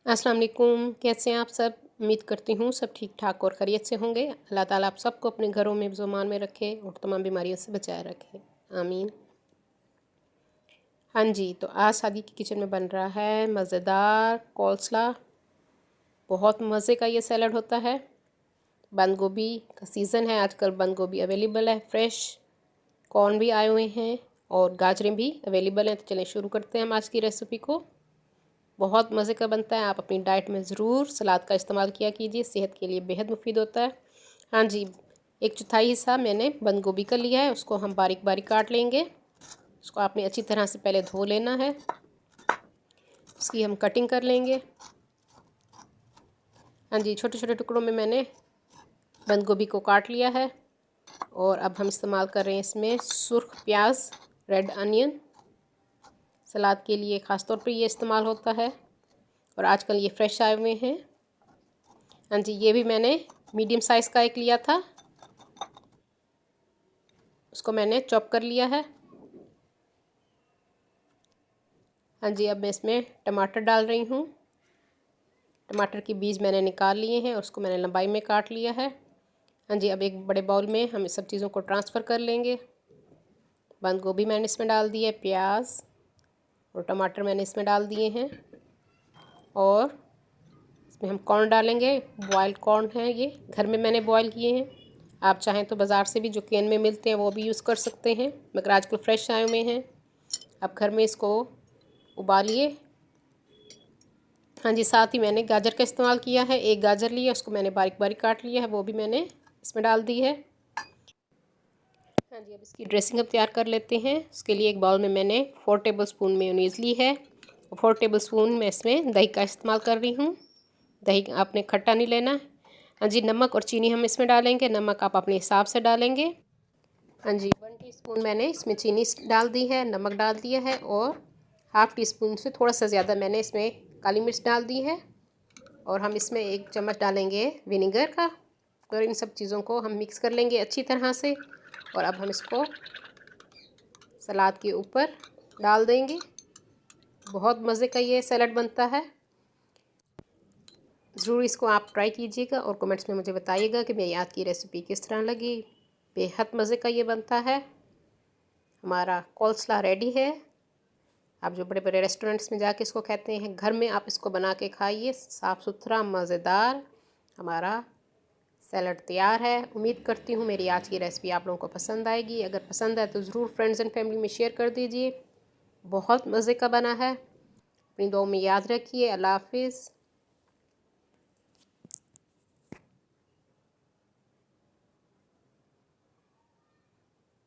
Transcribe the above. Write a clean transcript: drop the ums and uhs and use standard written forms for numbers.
अस्सलाम वालेकुम। कैसे हैं आप सब? उम्मीद करती हूँ सब ठीक ठाक और खैरियत से होंगे। अल्लाह ताला आप सबको अपने घरों में ज़ुमान में रखे और तमाम बीमारियों से बचाए रखे, आमीन। हाँ जी, तो आज शादी की किचन में बन रहा है मज़ेदार कोल्स्ला। बहुत मज़े का ये सैलड होता है। बंद गोभी का सीज़न है आजकल, बंद गोभी अवेलेबल है फ्रेश। कॉर्न भी आए हुए हैं और गाजरें भी अवेलेबल हैं। तो चलें शुरू करते हैं हम आज की रेसिपी को। बहुत मज़े का बनता है। आप अपनी डाइट में ज़रूर सलाद का इस्तेमाल किया कीजिए, सेहत के लिए बेहद मुफीद होता है। हाँ जी, 1/4 हिस्सा मैंने बंद गोभी का लिया है, उसको हम बारीक बारीक काट लेंगे। उसको आपने अच्छी तरह से पहले धो लेना है, उसकी हम कटिंग कर लेंगे। हाँ जी, छोटे छोटे टुकड़ों में मैंने बंद गोभी को काट लिया है। और अब हम इस्तेमाल कर रहे हैं इसमें सुर्ख प्याज, रेड अनियन। सलाद के लिए ख़ास तौर पर ये इस्तेमाल होता है और आजकल ये फ्रेश आए हुए हैं। हाँ जी, ये भी मैंने मीडियम साइज़ का एक लिया था, उसको मैंने चॉप कर लिया है। हाँ जी, अब मैं इसमें टमाटर डाल रही हूँ। टमाटर के बीज मैंने निकाल लिए हैं और उसको मैंने लंबाई में काट लिया है। हाँ जी, अब एक बड़े बाउल में हम इस सब चीज़ों को ट्रांसफ़र कर लेंगे। बंद गोभी मैंने इसमें डाल दी है, प्याज और टमाटर मैंने इसमें डाल दिए हैं और इसमें हम कॉर्न डालेंगे। बॉयल्ड कॉर्न है ये, घर में मैंने बॉयल किए हैं। आप चाहें तो बाज़ार से भी जो कैन में मिलते हैं वो भी यूज़ कर सकते हैं, मगर आजकल फ्रेश आए हुए हैं। आप घर में इसको उबालिए। हाँ जी, साथ ही मैंने गाजर का इस्तेमाल किया है। एक गाजर लिया, उसको मैंने बारीक बारीक काट लिया है, वो भी मैंने इसमें डाल दी है। हाँ जी, अब इसकी ड्रेसिंग अब तैयार कर लेते हैं। उसके लिए एक बाउल में मैंने 4 टेबलस्पून मेयोनीज़ ली है और 4 टेबलस्पून मैं इसमें दही का इस्तेमाल कर रही हूँ। दही आपने खट्टा नहीं लेना। हाँ जी, नमक और चीनी हम इसमें डालेंगे। नमक आप अपने हिसाब से डालेंगे। हाँ जी, 1 टीस्पून मैंने इसमें चीनी डाल दी है, नमक डाल दिया है और हाफ़ टी स्पून से थोड़ा सा ज़्यादा मैंने इसमें काली मिर्च डाल दी है। और हम इसमें 1 चम्मच डालेंगे विनेगर का और इन सब चीज़ों को हम मिक्स कर लेंगे अच्छी तरह से। और अब हम इसको सलाद के ऊपर डाल देंगे। बहुत मज़े का ये सैलड बनता है। ज़रूर इसको आप ट्राई कीजिएगा और कमेंट्स में मुझे बताइएगा कि मेरी आज की रेसिपी किस तरह लगी। बेहद मज़े का ये बनता है। हमारा कोल्स्ला रेडी है। आप जो बड़े बड़े रेस्टोरेंट्स में जाके इसको खाते हैं, घर में आप इसको बना के खाइए। साफ़ सुथरा मज़ेदार हमारा सैलड तैयार है। उम्मीद करती हूँ मेरी आज की रेसिपी आप लोगों को पसंद आएगी। अगर पसंद आए तो ज़रूर फ्रेंड्स एंड फैमिली में शेयर कर दीजिए। बहुत मज़े का बना है। अपनी दुआओं में याद रखिए। अल्लाह हाफिज़।